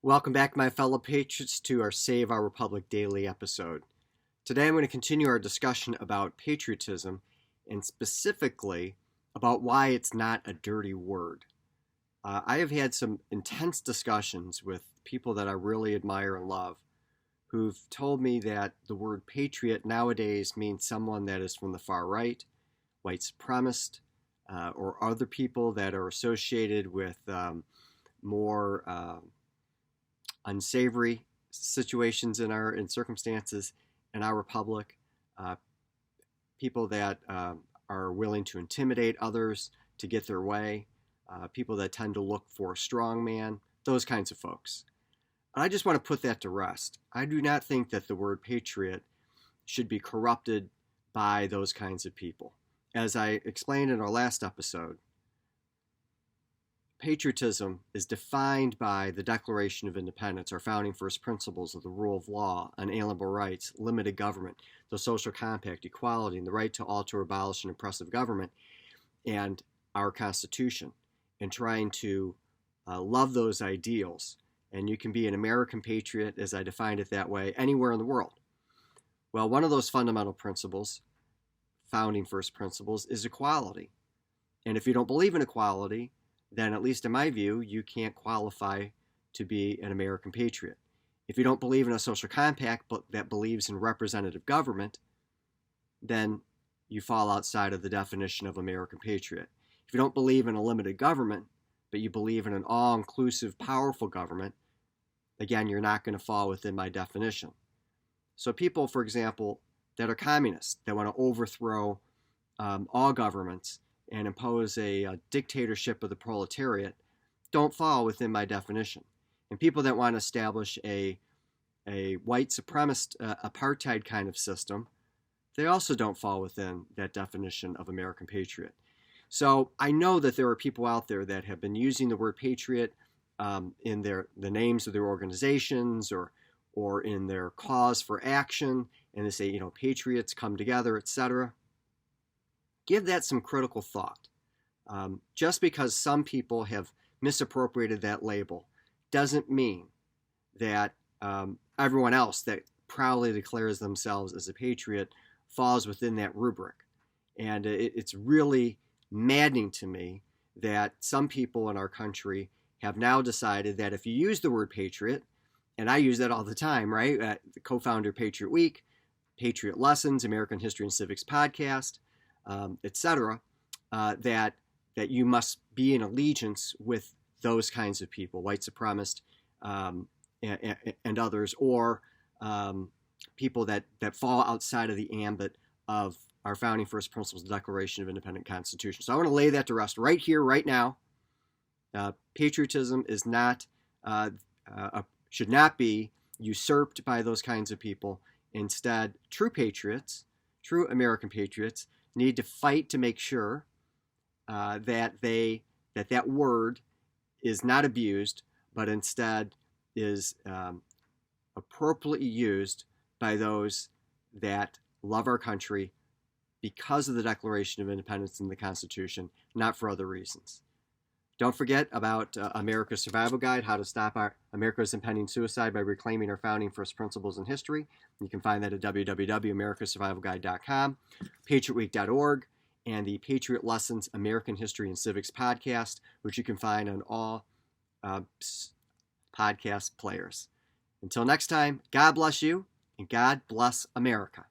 Welcome back, my fellow patriots, to our Save Our Republic Daily episode. Today I'm going to continue our discussion about patriotism and specifically about why it's not a dirty word. I have had some intense discussions with people that I really admire and love who've told me that the word patriot nowadays means someone that is from the far right, white supremacist, or other people that are associated with more unsavory situations in circumstances in our republic, people that are willing to intimidate others to get their way, people that tend to look for a strong man, those kinds of folks. I just want to put that to rest. I do not think that the word patriot should be corrupted by those kinds of people. As I explained in our last episode, patriotism is defined by the Declaration of Independence, our founding first principles of the rule of law, unalienable rights, limited government, the social compact, equality, and the right to alter, abolish, and oppressive government, and our Constitution, and trying to love those ideals. And you can be an American patriot, as I defined it that way, anywhere in the world. Well, one of those fundamental principles, founding first principles, is equality. And if you don't believe in equality, then at least in my view, you can't qualify to be an American patriot. If you don't believe in a social compact but that believes in representative government, then you fall outside of the definition of American patriot. If you don't believe in a limited government, but you believe in an all-inclusive, powerful government, again, you're not going to fall within my definition. So people, for example, that are communists, that want to overthrow all governments and impose a dictatorship of the proletariat, don't fall within my definition. And people that want to establish a white supremacist apartheid kind of system, they also don't fall within that definition of American patriot. So I know that there are people out there that have been using the word patriot in the names of their organizations or in their cause for action, and they say, patriots come together, etc. Give that some critical thought. Just because some people have misappropriated that label doesn't mean that everyone else that proudly declares themselves as a patriot falls within that rubric. And it's really maddening to me that some people in our country have now decided that if you use the word patriot, and I use that all the time, right? The co-founder Patriotweek, Patriot Lessons, American History and Civics podcast, etc., that you must be in allegiance with those kinds of people, white supremacists and others, or people that fall outside of the ambit of our founding first principles, the Declaration of Independent Constitution. So I want to lay that to rest right here, right now. Patriotism is not, should not be usurped by those kinds of people. Instead, true patriots, true American patriots, need to fight to make sure that word is not abused, but instead is appropriately used by those that love our country because of the Declaration of Independence and the Constitution, not for other reasons. Don't forget about America's Survival Guide, How to Stop America's Impending Suicide by Reclaiming Our Founding First Principles in History. You can find that at www.americasurvivalguide.com, patriotweek.org, and the Patriot Lessons American History and Civics podcast, which you can find on all podcast players. Until next time, God bless you, and God bless America.